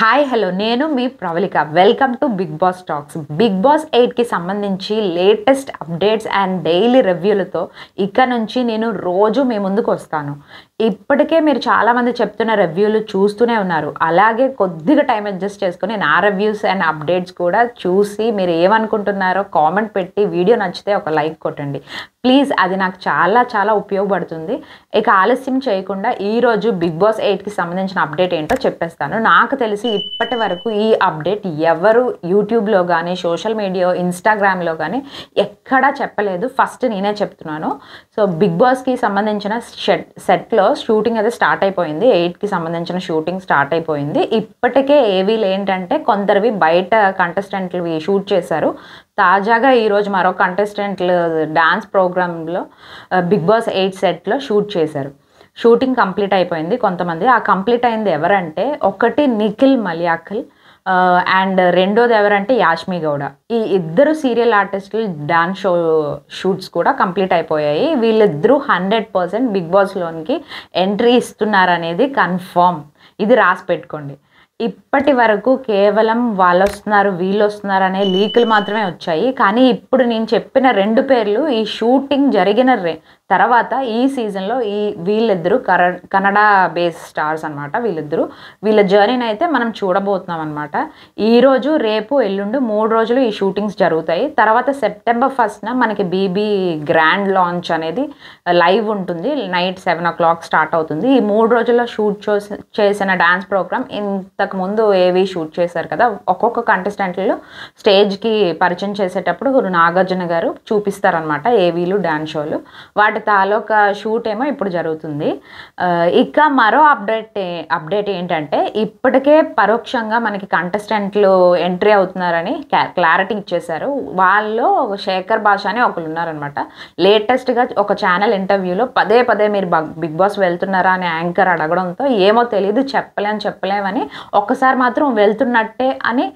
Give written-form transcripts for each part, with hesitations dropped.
Hi hello నేను మీ Pravalika welcome to Bigg Boss talks. Bigg Boss 8కి సంబంధించి లేటెస్ట్ అప్డేట్స్ అండ్ డైలీ రివ్యూలతో ఇక నుంచి నేను రోజు మీ ముందుకు వస్తాను. ఇప్పటికే మీరు చాలామంది చెప్తున్న రివ్యూలు చూస్తూనే ఉన్నారు. అలాగే కొద్దిగా టైం అడ్జస్ట్ చేసుకుని నా రివ్యూస్ అండ్ అప్డేట్స్ కూడా చూసి మీరు ఏమనుకుంటున్నారో కామెంట్ పెట్టి వీడియో నచ్చితే ఒక లైక్ కొట్టండి ప్లీజ్. అది నాకు చాలా ఉపయోగపడుతుంది. ఇక ఆలస్యం చేయకుండా ఈరోజు బిగ్ బాస్ 8కి సంబంధించిన అప్డేట్ ఏంటో చెప్పేస్తాను. నాకు తెలిసి ఇప్పటి వరకు ఈ అప్డేట్ ఎవరు యూట్యూబ్లో కానీ సోషల్ మీడియా ఇన్స్టాగ్రామ్లో కానీ ఎక్కడా చెప్పలేదు. ఫస్ట్ నేనే చెప్తున్నాను. సో బిగ్ బాస్కి సంబంధించిన సెట్లో షూటింగ్ అయితే స్టార్ట్ అయిపోయింది. 8కి సంబంధించిన షూటింగ్ స్టార్ట్ అయిపోయింది. ఇప్పటికే ఏవీలు ఏంటంటే కొందరివి బయట కంటెస్టెంట్లు షూట్ చేశారు. తాజాగా ఈరోజు మరో కంటెస్టెంట్లు డాన్స్ ప్రోగ్రాంలో బిగ్ బాస్ 8 సెట్లో షూట్ చేశారు. షూటింగ్ కంప్లీట్ అయిపోయింది. కొంతమంది ఆ కంప్లీట్ అయింది ఎవరంటే ఒకటి నిఖిల్ మలయాకల్ అండ్ రెండోది ఎవరంటే యాష్మి గౌడ. ఈ ఇద్దరు సీరియల్ ఆర్టిస్టులు డాన్స్ షో షూట్స్ కూడా కంప్లీట్ అయిపోయాయి. వీళ్ళిద్దరూ 100% బిగ్ బాస్లోనికి ఎంట్రీ ఇస్తున్నారనేది కన్ఫర్మ్. ఇది రాసి పెట్టుకోండి. ఇప్పటి వరకు కేవలం వాళ్ళు వస్తున్నారు వీళ్ళు వస్తున్నారు అనే లీకులు మాత్రమే వచ్చాయి. కానీ ఇప్పుడు నేను చెప్పిన రెండు పేర్లు ఈ షూటింగ్ జరిగిన తర్వాత ఈ సీజన్లో వీళ్ళిద్దరూ కన్నడ బేస్ స్టార్స్ అనమాట. వీళ్ళ జర్నీని అయితే మనం చూడబోతున్నాం అనమాట. ఈరోజు రేపు ఎల్లుండి 3 రోజులు ఈ షూటింగ్స్ జరుగుతాయి. తర్వాత సెప్టెంబర్ 1న మనకి బీబీ గ్రాండ్ లాంచ్ అనేది లైవ్ ఉంటుంది. నైట్ 7 o'clock స్టార్ట్ అవుతుంది. ఈ 3 రోజుల్లో షూట్ చేసిన డాన్స్ ప్రోగ్రామ్ ఇంతకుముందు ఏవి షూట్ చేశారు కదా, ఒక్కొక్క కంటెస్టెంట్లు స్టేజ్కి పరిచయం చేసేటప్పుడు నాగార్జున గారు చూపిస్తారనమాట ఏవీలు డాన్స్ షోలు. వాటి తాలూకా షూట్ ఏమో ఇప్పుడు జరుగుతుంది. ఇక మరో అప్డేట్ ఏంటంటే ఇప్పటికే పరోక్షంగా మనకి కంటెస్టెంట్లు ఎంట్రీ అవుతున్నారని క్లారిటీ ఇచ్చేశారు. వాళ్ళు శేఖర్ భాష అని ఒకరు ఉన్నారనమాట. లేటెస్ట్గా ఒక ఛానల్ ఇంటర్వ్యూలో పదే మీరు బిగ్ బాస్ వెళ్తున్నారా అని యాంకర్ అడగడంతో ఏమో తెలియదు చెప్పలేమని ఒక్కసారి మాత్రం వెళ్తున్నట్టే అని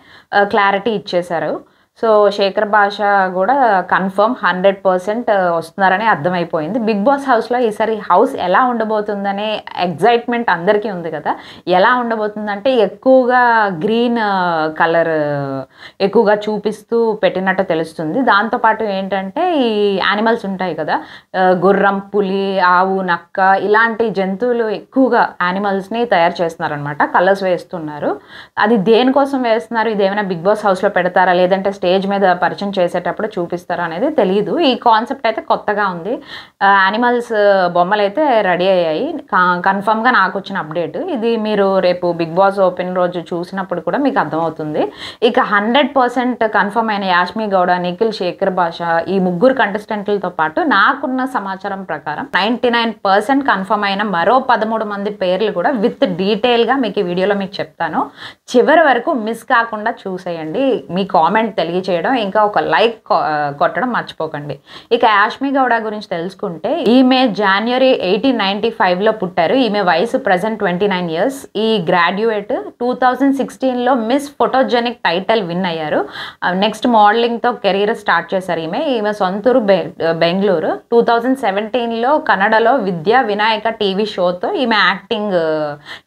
క్లారిటీ ఇచ్చేశారు. సో శేఖర్ భాష కూడా కన్ఫర్మ్ 100% వస్తున్నారని అర్థమైపోయింది. బిగ్ బాస్ హౌస్లో ఈసారి హౌస్ ఎలా ఉండబోతుందనే ఎగ్జైట్మెంట్ అందరికీ ఉంది కదా. ఎలా ఉండబోతుందంటే ఎక్కువగా గ్రీన్ కలర్ ఎక్కువగా చూపిస్తూ పెట్టినట్టు తెలుస్తుంది. దాంతోపాటు ఏంటంటే ఈ యానిమల్స్ ఉంటాయి కదా, గుర్రం, పులి, ఆవు, నక్క ఇలాంటి జంతువులు ఎక్కువగా యానిమల్స్ని తయారు చేస్తున్నారనమాట. కలర్స్ వేస్తున్నారు. అది దేనికోసం వేస్తున్నారు, ఇదేమైనా బిగ్ బాస్ హౌస్లో పెడతారా లేదంటే స్టేజ్ మీద పరిచయం చేసేటప్పుడు చూపిస్తారా అనేది తెలియదు. ఈ కాన్సెప్ట్ అయితే కొత్తగా ఉంది. యానిమల్స్ బొమ్మలు అయితే రెడీ అయ్యాయి. కన్ఫర్మ్గా నాకు వచ్చిన అప్డేట్ ఇది. మీరు రేపు బిగ్ బాస్ ఓపెన్ రోజు చూసినప్పుడు కూడా మీకు అర్థమవుతుంది. ఇక 100% కన్ఫర్మ్ అయిన యాష్మి గౌడ, నిఖిల్, శేఖర్ భాష ఈ ముగ్గురు కంటెస్టెంట్లతో పాటు నాకున్న సమాచారం ప్రకారం 99% కన్ఫర్మ్ అయిన మరో 13 మంది పేర్లు కూడా విత్ డీటెయిల్గా మీకు ఈ వీడియోలో మీకు చెప్తాను. చివరి వరకు మిస్ కాకుండా చూసేయండి. మీ కామెంట్ తెలియచేయడం ఇంకా ఒక లైక్ కొట్టడం మర్చిపోకండి. ఇక యాష్మి గౌడ గురించి తెలుసుకుంటే ఈమె January 1895లో పుట్టారు. ఈమె వయసు ప్రజెంట్ 29 years. ఈ గ్రాడ్యుయేట్ 2016లో మిస్ ఫోటోజెనిక్ టైటిల్ విన్ అయ్యారు. నెక్స్ట్ మోడలింగ్తో కెరీర్ స్టార్ట్ చేశారు. ఈమె సొంతూరు బెంగళూరు. 2017లో కన్నడలో విద్యా వినాయక టీవీ షోతో ఈమె యాక్టింగ్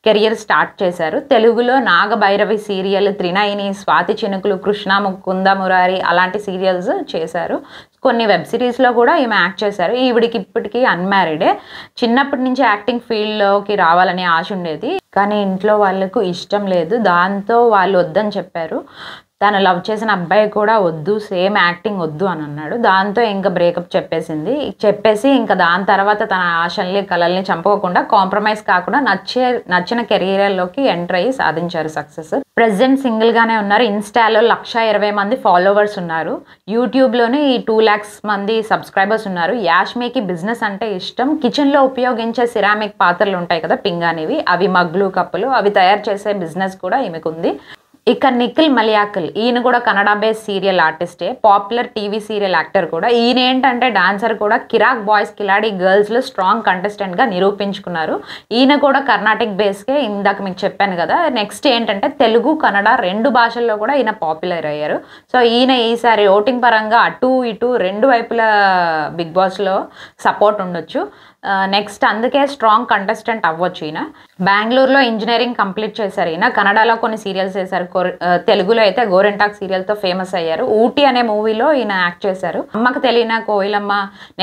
కెరియర్ స్టార్ట్ చేశారు. తెలుగులో నాగభైరవి సీరియల్, త్రినయని, స్వాతి చినుకులు, కృష్ణ ముకుంద మురారి అలాంటి సీరియల్స్ చేశారు. కొన్ని వెబ్ సిరీస్లో కూడా ఈమె యాక్ట్ చేశారు. ఈవిడికి ఇప్పటికీ అన్మ్యారీడే. చిన్నప్పటి నుంచి యాక్టింగ్ ఫీల్డ్లోకి రావాలనే ఆశ ఉండేది, కానీ ఇంట్లో వాళ్ళకు ఇష్టం లేదు. దాంతో వాళ్ళు వద్దని చెప్పారు. తను లవ్ చేసిన అబ్బాయి కూడా వద్దు, సేమ్ యాక్టింగ్ వద్దు అని అన్నాడు. దాంతో ఇంకా బ్రేకప్ చెప్పేసి ఇంకా దాని తర్వాత తన ఆశల్ని కలల్ని చంపుకోకుండా కాంప్రమైజ్ కాకుండా నచ్చిన కెరీర్లోకి ఎంటర్ అయ్యి సాధించారు సక్సెస్. ప్రెజెంట్ సింగిల్గానే ఉన్నారు. ఇన్స్టాలో 120 మంది ఫాలోవర్స్ ఉన్నారు. యూట్యూబ్లోనే ఈ 2 lakhs మంది సబ్స్క్రైబర్స్ ఉన్నారు. యాష్మికి బిజినెస్ అంటే ఇష్టం. కిచెన్లో ఉపయోగించే సిరామిక్ పాత్రలు ఉంటాయి కదా, పింగానివి, అవి మగ్గులు, కప్పులు అవి తయారు చేసే బిజినెస్ కూడా ఈమెకు ఉంది. ఇక నిఖిల్ మలయాకల్ ఈయన కూడా కన్నడ బేస్ సీరియల్ ఆర్టిస్టే, పాపులర్ టీవీ సీరియల్ యాక్టర్ కూడా. ఈయన ఏంటంటే డాన్సర్ కూడా. కిరాక్ బాయ్స్ కిలాడి గర్ల్స్లో స్ట్రాంగ్ కంటెస్టెంట్గా నిరూపించుకున్నారు. ఈయన కూడా కర్ణాటిక్ బేస్కే, ఇందాక మీకు చెప్పాను కదా. నెక్స్ట్ ఏంటంటే తెలుగు, కన్నడ 2 భాషల్లో కూడా ఈయన పాపులర్ అయ్యారు. సో ఈయన ఈసారి ఓటింగ్ పరంగా అటు ఇటు 2 వైపుల బిగ్ బాస్లో సపోర్ట్ ఉండొచ్చు. నెక్స్ట్ అందుకే స్ట్రాంగ్ కంటెస్టెంట్ అవ్వచ్చు ఈయన. బెంగళూరులో ఇంజనీరింగ్ కంప్లీట్ చేశారు ఈయన. కన్నడలో కొన్ని సీరియల్స్ చేశారు, తెలుగులో అయితే గోరెంటాక్ సీరియల్తో ఫేమస్ అయ్యారు. ఊటీ అనే మూవీలో ఈయన యాక్ట్ చేశారు. అమ్మకు తెలియన కోయిలమ్మ,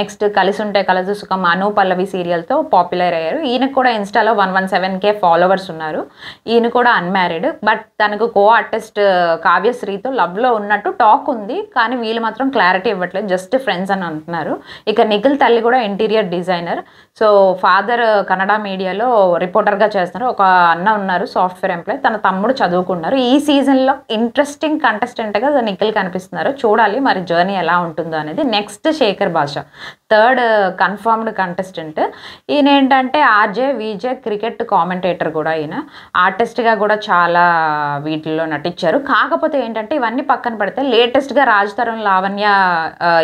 నెక్స్ట్ కలిసి ఉంటే కలదు సుఖం, అను పల్లవి సీరియల్తో పాపులర్ అయ్యారు. ఈయనకు కూడా ఇన్స్టాలో 117K ఫాలోవర్స్ ఉన్నారు. ఈయన కూడా అన్మ్యారీడ్, బట్ తనకు కో ఆర్టిస్ట్ కావ్యశ్రీతో లవ్లో ఉన్నట్టు టాక్ ఉంది, కానీ వీళ్ళు మాత్రం క్లారిటీ ఇవ్వట్లేదు, జస్ట్ ఫ్రెండ్స్ అని అంటున్నారు. ఇక నిఖిల్ తల్లి కూడా interior designer. So father Kannada మీడియాలో రిపోర్టర్గా చేస్తున్నారు. ఒక అన్న ఉన్నారు సాఫ్ట్వేర్ ఎంప్లాయ్, తన తమ్ముడు చదువుకున్నారు. ఈ సీజన్లో ఇంట్రెస్టింగ్ కంటెస్టెంట్గా నిఖిల్ కనిపిస్తున్నారు. చూడాలి మరి జర్నీ ఎలా ఉంటుందో అనేది. నెక్స్ట్ శేఖర్ భాష, థర్డ్ కన్ఫర్మ్డ్ కంటెస్టెంట్. ఈయన ఏంటంటే ఆర్జే విజే క్రికెట్ కామెంటేటర్ కూడా. ఈయన ఆర్టిస్ట్గా కూడా చాలా వీటిల్లో నటించారు. కాకపోతే ఏంటంటే ఇవన్నీ పక్కన పెడితే లేటెస్ట్గా రాజ్ తరుణ్ లావణ్య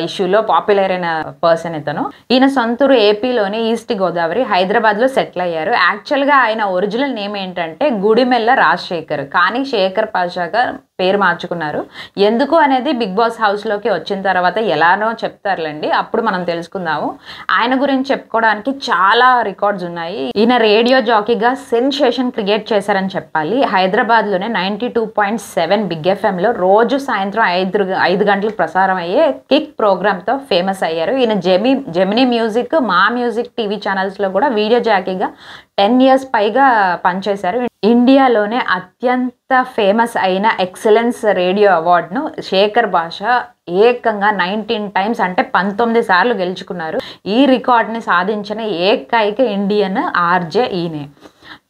ఇష్యూలో పాపులర్ అయిన పర్సన్ ఇతను. ఈయన సొంతూరు ఏపీలోని ఈస్ట్ గోదావరి, హైదరాబాద్లో సెటిల్ అయ్యారు. యాక్చువల్గా ఆయన ఒరిజినల్ నేమ్ ఏంటంటే గుడిమెల్ల రాజశేఖర్, కానీ శేఖర్ పాషాగా పేరు మార్చుకున్నారు. ఎందుకు అనేది బిగ్ బాస్ హౌస్లోకి వచ్చిన తర్వాత ఎలానో చెప్తారులేండి, అప్పుడు మనం తెలుసుకుందాము. ఆయన గురించి చెప్పుకోవడానికి చాలా రికార్డ్స్ ఉన్నాయి. ఈయన రేడియో జాకీగా సెన్సేషన్ క్రియేట్ చేశారని చెప్పాలి. హైదరాబాద్లోనే 92.7 బిగ్ ఎఫ్ఎంలో రోజు సాయంత్రం 5 గంటలకు ప్రసారం అయ్యే కిక్ ప్రోగ్రామ్తో ఫేమస్ అయ్యారు. ఈయన జెమినీ మ్యూజిక్, మా మ్యూజిక్ టీవీ ఛానల్స్లో కూడా వీడియో జాకీగా 10 years పైగా పనిచేశారు. ఇండియాలోనే అత్యంత ఫేమస్ అయిన ఎక్సలెన్స్ రేడియో అవార్డును శేఖర్ భాష ఏకంగా 19 times అంటే 19 సార్లు గెలుచుకున్నారు. ఈ రికార్డ్ని సాధించిన ఏకైక ఇండియన్ ఆర్జే ఈయనే.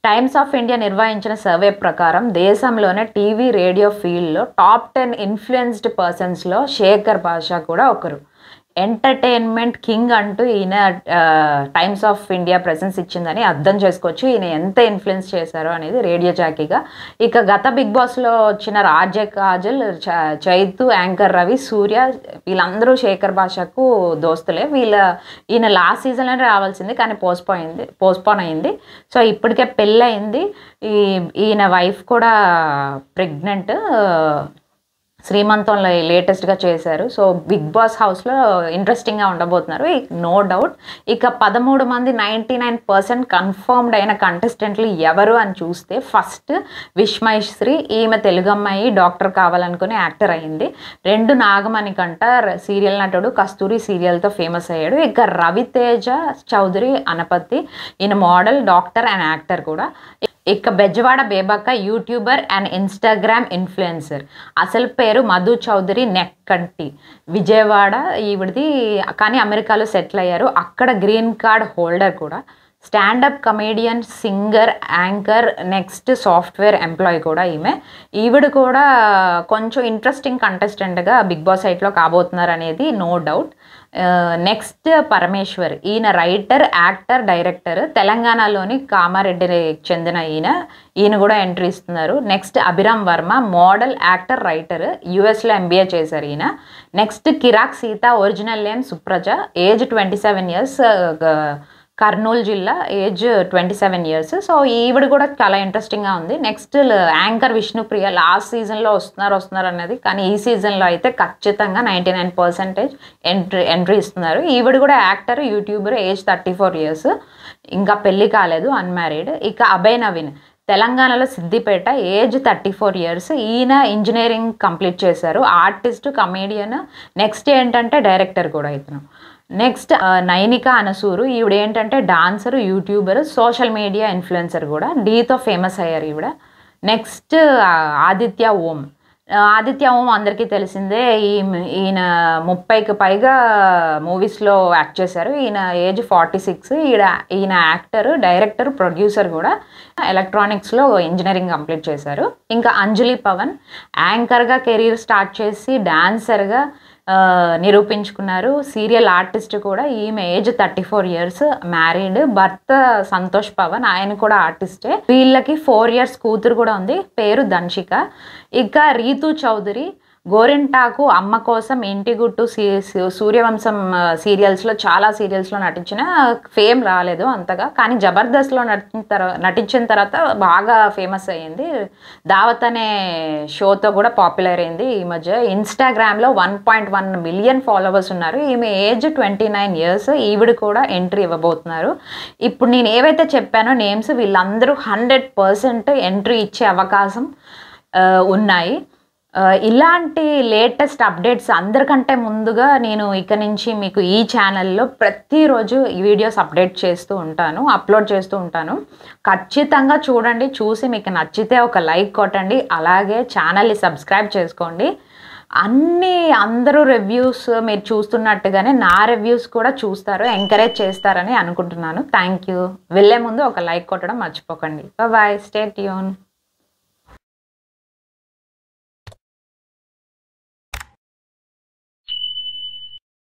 టైమ్స్ ఆఫ్ ఇండియా నిర్వహించిన సర్వే ప్రకారం దేశంలోనే టీవీ రేడియో ఫీల్డ్లో టాప్ 10 ఇన్ఫ్లుయెన్స్డ్ పర్సన్స్లో శేఖర్ భాష కూడా ఒకరు. ఎంటర్టైన్మెంట్ కింగ్ అంటూ ఈయన టైమ్స్ ఆఫ్ ఇండియా ప్రెసెన్స్ ఇచ్చిందని అర్థం చేసుకోవచ్చు ఈయన ఎంత ఇన్ఫ్లుయెన్స్ చేశారో అనేది రేడియో జాకీగా. ఇక గత బిగ్ బాస్లో వచ్చిన రాజ్య కాజల్, చైతు, యాంకర్ రవి, సూర్య వీళ్ళందరూ శేఖర్ భాషకు దోస్తులే. ఈయన లాస్ట్ సీజన్లోనే రావాల్సింది, కానీ పోస్ట్పోన్ అయింది. సో ఇప్పటికే పెళ్ళయింది. ఈయన వైఫ్ కూడా ప్రెగ్నెంట్, శ్రీమంతంలో లేటెస్ట్గా చేశారు. సో బిగ్ బాస్ హౌస్లో ఇంట్రెస్టింగ్గా ఉండబోతున్నారు, నో డౌట్. ఇక 13 మంది 99% కన్ఫర్మ్డ్ అయిన కంటెస్టెంట్లు ఎవరు అని చూస్తే, ఫస్ట్ విష్మయశ్రీ, ఈమె తెలుగు అమ్మాయి, డాక్టర్ కావాలనుకుని యాక్టర్ అయ్యింది. 2 నాగమణికంట, సీరియల్ నటుడు, కస్తూరి సీరియల్తో ఫేమస్ అయ్యాడు. ఇక రవితేజ చౌదరి అనపతి, ఈయన మోడల్, డాక్టర్ అండ్ యాక్టర్ కూడా. ఇక Bezawada Bebakka, YouTuber and Instagram influencer. అసలు పేరు మధు చౌదరి నెక్కంటి, విజయవాడ ఈవిడిది, కానీ అమెరికాలో సెటిల్ అయ్యారు, అక్కడ గ్రీన్ కార్డ్ హోల్డర్ కూడా. Stand up comedian, singer, anchor, next software employee కూడా ఈవిడ కూడా కొంచెం ఇంట్రెస్టింగ్ కంటెస్టెంట్గా బిగ్ బాస్ సైట్లో కాబోతున్నారు అనేది నో డౌట్. నెక్స్ట్ పరమేశ్వర్, ఈయన రైటర్, యాక్టర్, డైరెక్టర్, తెలంగాణలోని కామారెడ్డికి చెందిన ఈయన కూడా ఎంట్రీ ఇస్తున్నారు. Next Abhiram Varma, model, actor, writer, యుఎస్లో MBA చేశారు ఈయన. Next Kiraak Seetha, original name Supraja, age 27 years, Kurnool జిల్లా, ఏజ్ 27 years. సో ఈవిడ కూడా చాలా ఇంట్రెస్టింగ్గా ఉంది. నెక్స్ట్ యాంకర్ విష్ణుప్రియ, లాస్ట్ సీజన్లో వస్తున్నారు అన్నది, కానీ ఈ సీజన్లో అయితే ఖచ్చితంగా 99% ఎంట్రీ ఇస్తున్నారు. ఈవిడ కూడా యాక్టర్, యూట్యూబర్, ఏజ్ 34 years, ఇంకా పెళ్ళి కాలేదు, అన్మ్యారీడ్. ఇక అభయ్ నవీన్, తెలంగాణలో సిద్దిపేట, ఏజ్ 34 years, ఈయన ఇంజనీరింగ్ కంప్లీట్ చేశారు, ఆర్టిస్ట్, కమేడియన్, నెక్స్ట్ ఏంటంటే డైరెక్టర్ కూడా ఇతను. నెక్స్ట్ నైనిక అనసూరు, ఈవిడ ఏంటంటే dancer, YouTuber, social media influencer కూడా, డీతో ఫేమస్ అయ్యారు ఈవిడ. నెక్స్ట్ ఆదిత్య ఓం అందరికీ తెలిసిందే. ఈయన 30కి పైగా మూవీస్లో యాక్ట్ చేశారు. ఈయన ఏజ్ 46. ఈయన యాక్టర్, డైరెక్టర్, ప్రొడ్యూసర్ కూడా. ఎలక్ట్రానిక్స్లో ఇంజనీరింగ్ కంప్లీట్ చేశారు. ఇంకా అంజలి పవన్, యాంకర్గా కెరీర్ స్టార్ట్ చేసి డాన్సర్గా నిరూపించుకున్నారు, సీరియల్ ఆర్టిస్ట్ కూడా. ఈమె ఏజ్ 34 years, మ్యారీడ్, భర్త సంతోష్ పవన్, ఆయన కూడా ఆర్టిస్టే. వీళ్ళకి 4 years కూతురు కూడా ఉంది, పేరు ధన్షిక. ఇక రీతు చౌదరి, గోరింటాకు, అమ్మ కోసం, ఇంటి గుట్టు, సూర్యవంశం సీరియల్స్లో చాలా సీరియల్స్లో నటించిన ఫేమ్ రాలేదు అంతగా. కానీ జబర్దస్త్లో నటించిన తర్వాత బాగా ఫేమస్ అయ్యింది. దావత్ అనే షోతో కూడా పాపులర్ అయింది. ఈ మధ్య ఇన్స్టాగ్రామ్లో 1.1 మిలియన్ ఫాలోవర్స్ ఉన్నారు. ఈమె ఏజ్ 29 years. ఈవిడ కూడా ఎంట్రీ ఇవ్వబోతున్నారు. ఇప్పుడు నేను ఏవైతే చెప్పానో నేమ్స్, వీళ్ళందరూ 100% ఎంట్రీ ఇచ్చే అవకాశం ఉన్నాయి. ఇలాంటి లేటెస్ట్ అప్డేట్స్ అందరికంటే ముందుగా నేను ఇక నుంచి మీకు ఈ ఛానల్లో ప్రతిరోజు ఈ వీడియోస్ అప్డేట్ చేస్తూ ఉంటాను, అప్లోడ్ చేస్తూ ఉంటాను. ఖచ్చితంగా చూడండి. చూసి మీకు నచ్చితే ఒక లైక్ కొట్టండి. అలాగే ఛానల్ని సబ్స్క్రైబ్ చేసుకోండి. అందరూ రివ్యూస్ మీరు చూస్తున్నట్టుగానే నా రివ్యూస్ కూడా చూస్తారు, ఎంకరేజ్ చేస్తారని అనుకుంటున్నాను. Thank you. వెళ్ళే ముందు ఒక లైక్ కొట్టడం మర్చిపోకండి. Bye, stay tune.